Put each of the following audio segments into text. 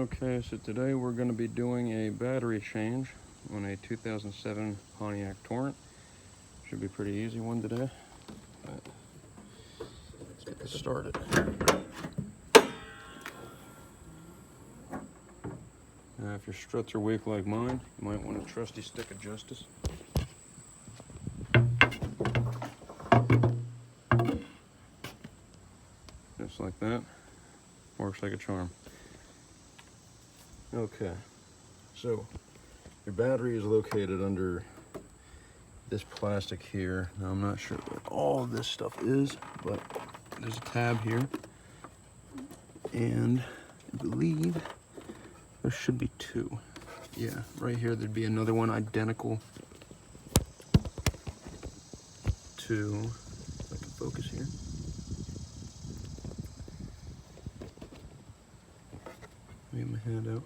Okay, so today we're going to be doing a battery change on a 2007 Pontiac Torrent. Should be a pretty easy one today. But let's get this started. Now, if your struts are weak like mine, you might want a trusty stick of justice. Just like that. Works like a charm. Okay, so your battery is located under this plastic here. Now I'm not sure what all of this stuff is, but there's a tab here, and I believe there should be two. Yeah, right here there'd be another one identical to, if I can focus here. Let me get my hand out.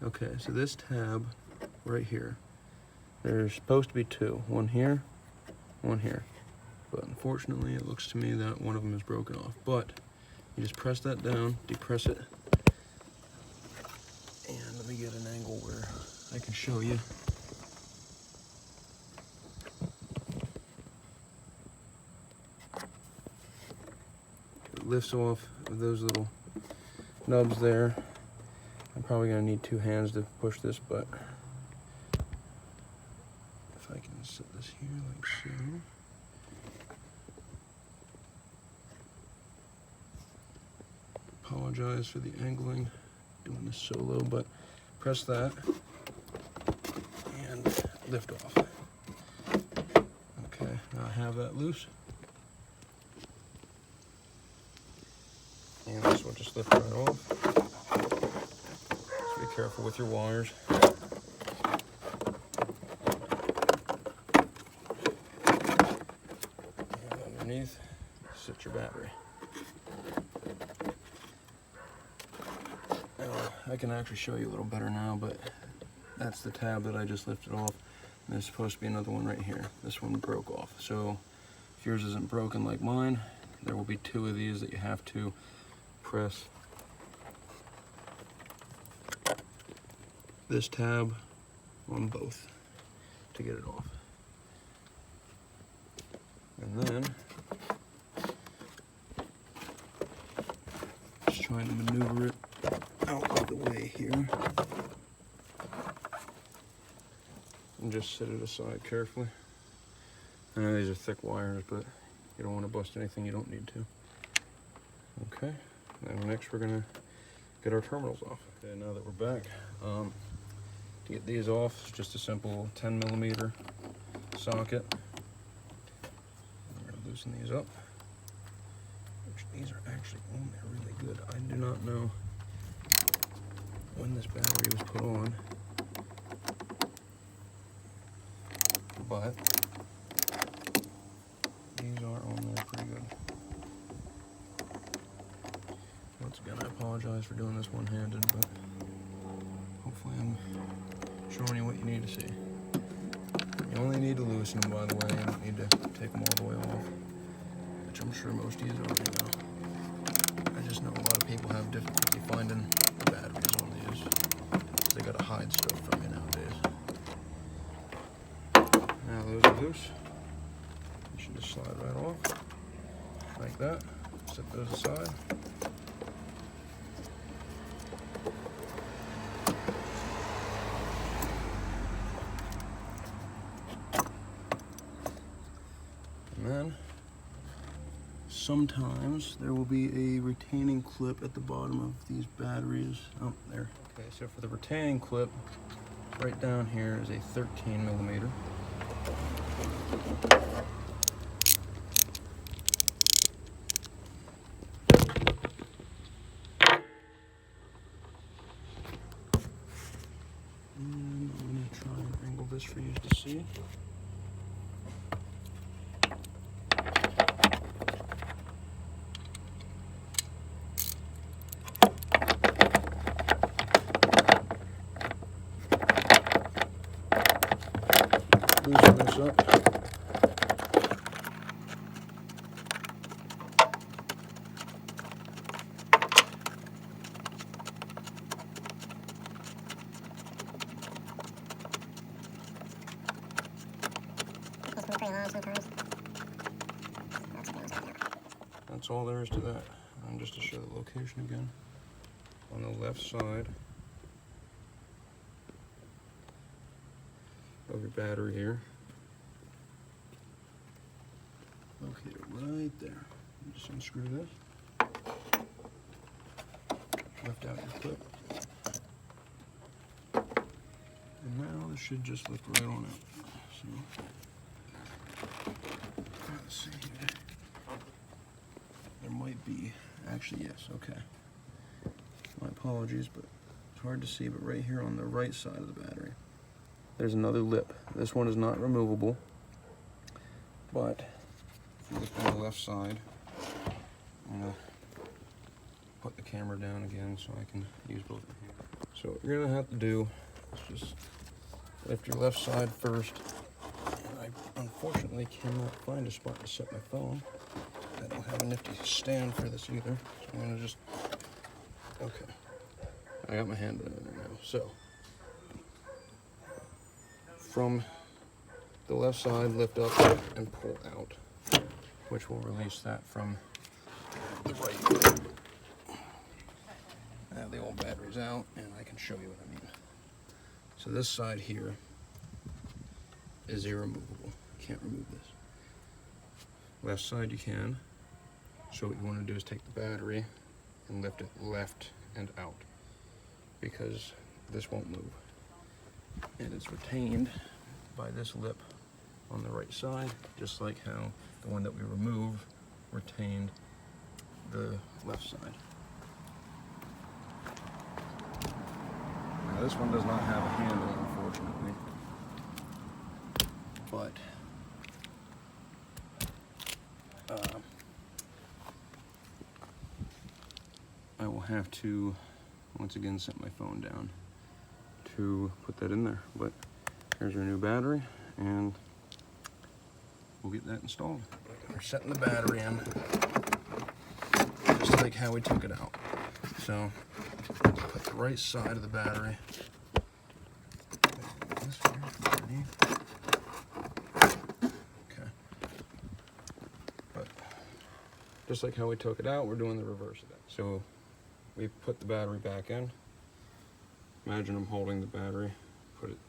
Okay, so this tab right here, there's supposed to be two. One here, one here. But unfortunately, it looks to me that one of them is broken off. But you just press that down, depress it, and let me get an angle where I can show you. It lifts off of those little nubs there. I'm probably gonna need two hands to push this, but if I can set this here like so. Apologize for the angling, doing this solo, but press that and lift off. Okay, now I have that loose. And this will just lift right off. Be careful with your wires. And underneath, sit your battery. Now, I can actually show you a little better now, but that's the tab that I just lifted off. And there's supposed to be another one right here. This one broke off. So if yours isn't broken like mine, there will be two of these that you have to press this tab on both to get it off. And then just trying to maneuver it out of the way here and just set it aside carefully. I know these are thick wires, but you don't want to bust anything you don't need to. Okay, now next we're gonna get our terminals off. Okay, now that we're back, to get these off, it's just a simple 10mm socket. I'm going to loosen these up. These are actually on there really good. I do not know when this battery was put on, but these are on there pretty good. Once again, I apologize for doing this one-handed, but hopefully I'm showing you what you need to see. You only need to loosen them, by the way. You don't need to take them all the way off, which I'm sure most of you already know. I just know a lot of people have difficulty finding the batteries on these. They gotta hide stuff from you nowadays. Now those are loose. You should just slide right off, like that. Set those aside. And then sometimes there will be a retaining clip at the bottom of these batteries. Oh, there. Okay, so for the retaining clip, right down here is a 13mm. And I'm going to try and angle this for you to see. Loosen this up. pretty long sometimes. That's all there is to that. And just to show the location again, on the left side of your battery here. Locate it right there. Just unscrew this. Lift out your clip. And now this should just lift right on out. So, let's see here. There might be, actually yes, okay. My apologies, but it's hard to see, but right here on the right side of the battery, there's another lip. This one is not removable, but if you look on the left side, I'm gonna put the camera down again so I can use both my hands. So what you're gonna have to do is just lift your left side first. And I unfortunately cannot find a spot to set my phone. I don't have a nifty stand for this either, so I'm gonna just, okay. I got my hand in there now. So, from the left side, lift up and pull out, which will release that from the right. Now the old battery's out, and I can show you what I mean. So this side here is irremovable. You can't remove this. Left side you can. So what you want to do is take the battery and lift it left and out, because this won't move. And it's retained by this lip on the right side, just like how the one that we remove retained the left side. Now this one does not have a handle, unfortunately, but I will have to once again set my phone down to put that in there. But here's our new battery, and we'll get that installed. We're setting the battery in just like how we took it out. So put the right side of the battery this here underneath. Okay. But just like how we took it out, we're doing the reverse of that. So we put the battery back in. Imagine I'm holding the battery, put it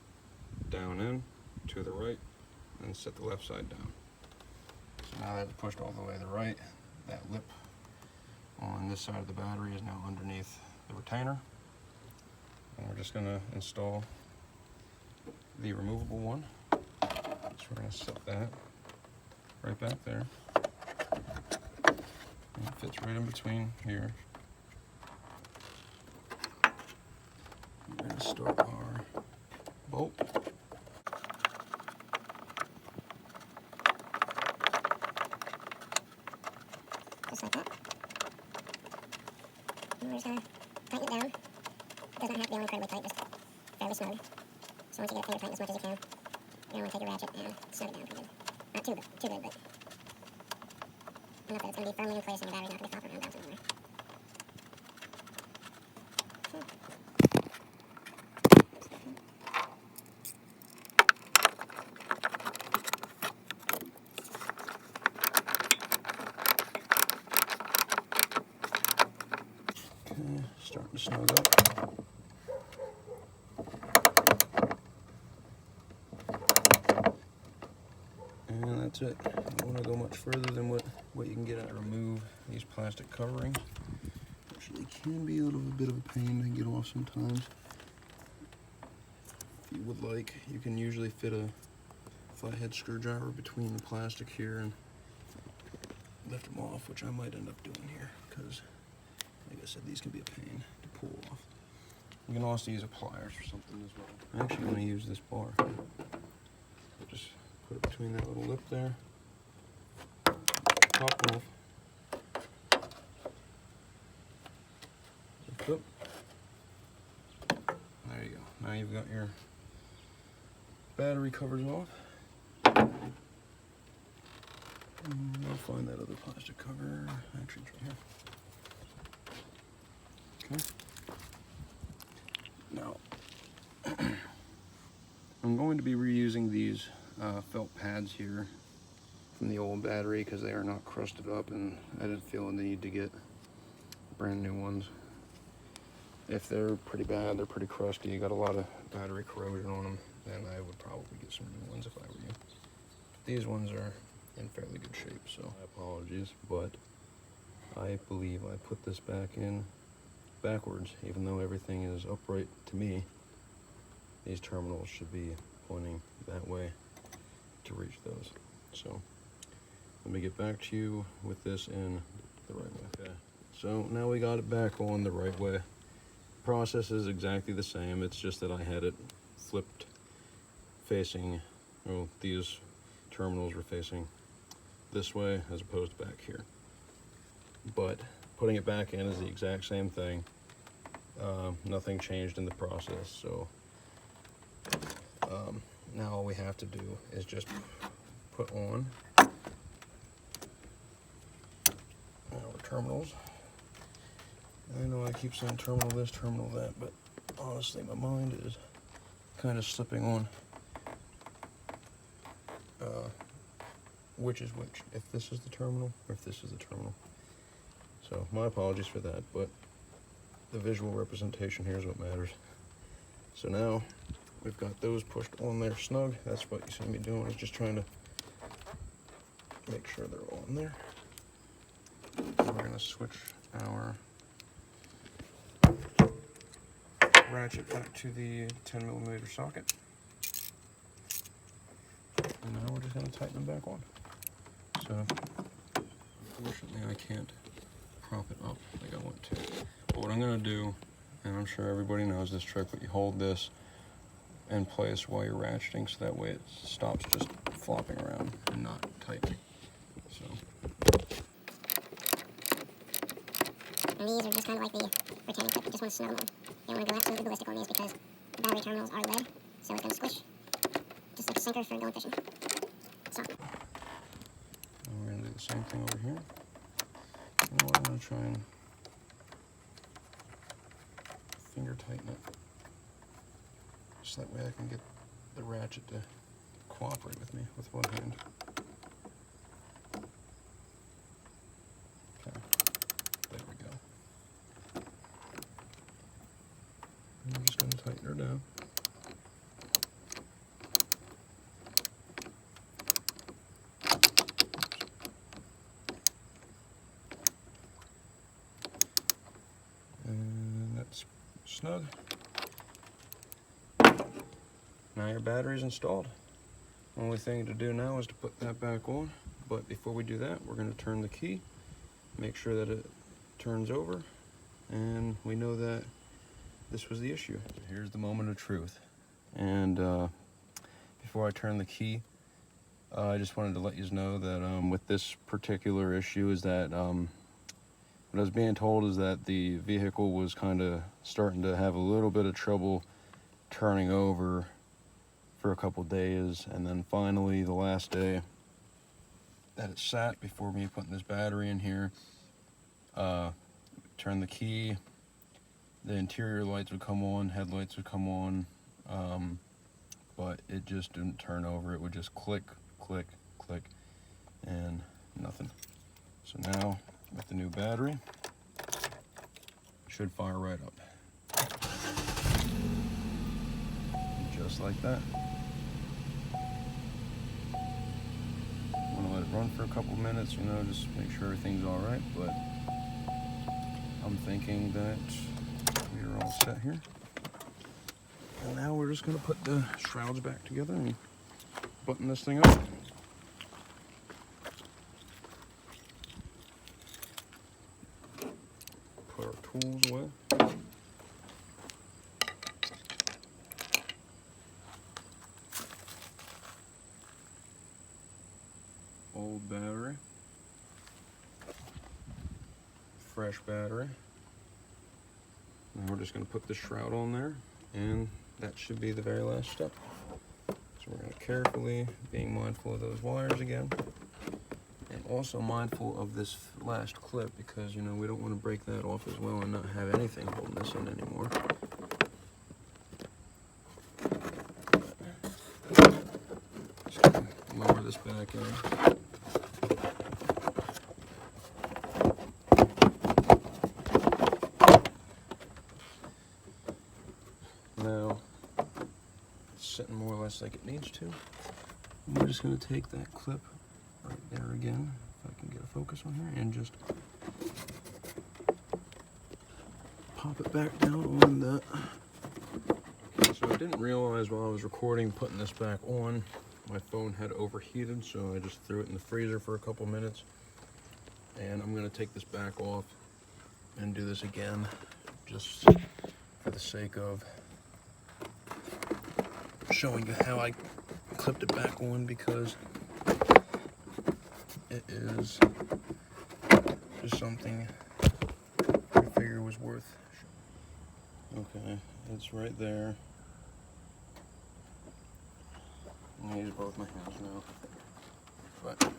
down in, to the right, and set the left side down. So now that it's pushed all the way to the right, that lip on this side of the battery is now underneath the retainer. And we're just gonna install the removable one. So we're gonna set that right back there. And it fits right in between here. We're going to start our bolt. Just like that. And we're just going to tighten it down. It does not have to be incredibly tight, just fairly snug. So once you get it finger tight as much as you can, you're going to want to take your ratchet and snug it down pretty good. Not too good, but enough that it's going to be firmly in place and your battery's not going to flop around bouncing anywhere. Starting to snug up. And that's it. I don't want to go much further than what you can get out. Remove these plastic coverings. Actually can be a little bit of a pain to get off sometimes. If you would like, you can usually fit a flathead screwdriver between the plastic here and lift them off, which I might end up doing here, because like I said, these can be a pain to pull off. You can also use a pliers or something as well. I actually want to use this bar. Just put it between that little lip there. Top off. Flip. There you go. Now you've got your battery covers off. I'll find that other plastic cover. Actually, it's right here. Okay. Now, I'm going to be reusing these felt pads here from the old battery because they are not crusted up, and I didn't feel the need to get brand new ones. If they're pretty bad, they're pretty crusty, you got a lot of battery corrosion on them, then I would probably get some new ones if I were you. These ones are in fairly good shape, so my apologies, but I believe I put this back in backwards. Even though everything is upright to me, these terminals should be pointing that way to reach those. So let me get back to you with this in the right way. Okay, so now we got it back on the right way. Process is exactly the same, it's just that I had it flipped facing, well, these terminals were facing this way as opposed to back here. But putting it back in is the exact same thing. Nothing changed in the process, so now all we have to do is just put on our terminals. I know I keep saying terminal this, terminal that, but honestly my mind is kind of slipping on which is which, if this is the terminal or if this is the terminal. So my apologies for that, but the visual representation here is what matters. So now we've got those pushed on there snug. That's what you see me doing, is just trying to make sure they're all in there. And we're going to switch our ratchet back to the 10mm socket. And now we're just going to tighten them back on. So unfortunately I can't prop it up like I want to. But what I'm going to do, and I'm sure everybody knows this trick, but you hold this in place while you're ratcheting, so that way it stops just flopping around and not tightening. So. And these are just kind of like the retaining clip. You just want to snug them on. You don't want to go absolutely ballistic on these because the battery terminals are lead, so it's going to squish. Just like a sinker for going fishing. So. And we're going to do the same thing over here. You know what, I'm going to try and finger tighten it. Just that way I can get the ratchet to cooperate with me with one hand. Okay, there we go. And I'm just going to tighten her down. And that's snug. Now your battery's installed. Only thing to do now is to put that back on. But before we do that, we're going to turn the key, make sure that it turns over, and we know that this was the issue. Here's the moment of truth. And before I turn the key, I just wanted to let you know that with this particular issue is that what I was being told is that the vehicle was kind of starting to have a little bit of trouble turning over for a couple days, and then finally the last day that it sat before me putting this battery in here, turn the key, the interior lights would come on, headlights would come on, but it just didn't turn over. It would just click, click, click, and nothing. So now with the new battery, it should fire right up. Just like that. I'm gonna let it run for a couple minutes, you know, just make sure everything's all right, but I'm thinking that we are all set here. And now we're just gonna put the shrouds back together and button this thing up. Put our tools away. Old battery, fresh battery, and we're just going to put the shroud on there, and that should be the very last step. So we're going to carefully, being mindful of those wires again, and also mindful of this last clip, because you know we don't want to break that off as well and not have anything holding this in anymore. Just lower this back in. now it's sitting more or less like it needs to. We're just going to take that clip right there again, if I can get a focus on here, and just pop it back down on that. Okay, so I didn't realize while I was recording putting this back on, my phone had overheated, so I just threw it in the freezer for a couple minutes. And I'm going to take this back off and do this again, just for the sake of showing you how I clipped it back on, because it is just something I figure was worth. Okay, it's right there. I'm gonna use both my hands now, but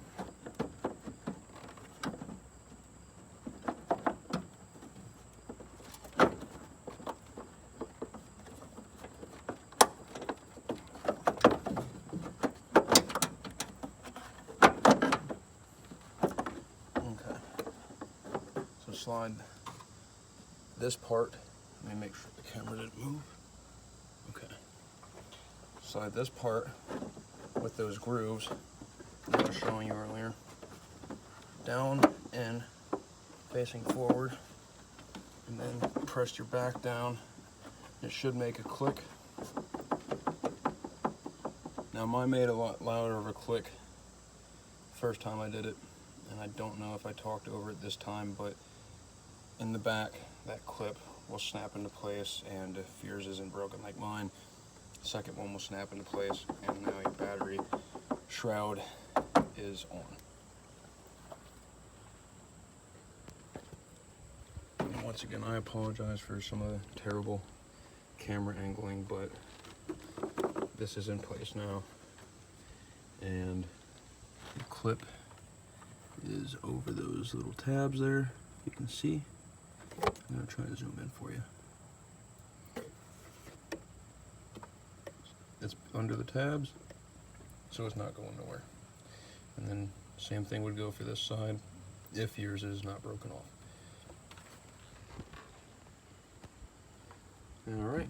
slide this part. Let me make sure the camera didn't move. Okay. Slide this part with those grooves that I was showing you earlier down and facing forward, and then press your back down. It should make a click. Now mine made a lot louder of a click first time I did it, and I don't know if I talked over it this time, but in the back, that clip will snap into place, and if yours isn't broken like mine, the second one will snap into place, and now your battery shroud is on. And once again, I apologize for some of the terrible camera angling, but this is in place now, and the clip is over those little tabs there, you can see. I'm going to try to zoom in for you. It's under the tabs, so it's not going nowhere. And then same thing would go for this side if yours is not broken off. Alright,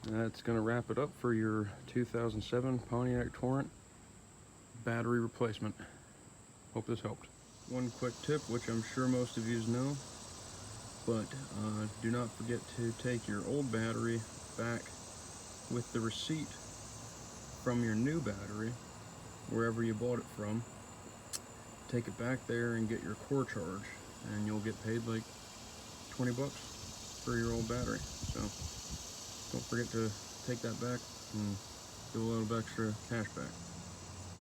that's going to wrap it up for your 2007 Pontiac Torrent battery replacement. Hope this helped. One quick tip, which I'm sure most of you know, but do not forget to take your old battery back with the receipt from your new battery, wherever you bought it from. Take it back there and get your core charge, and you'll get paid like 20 bucks for your old battery. So don't forget to take that back and get a little extra cash back.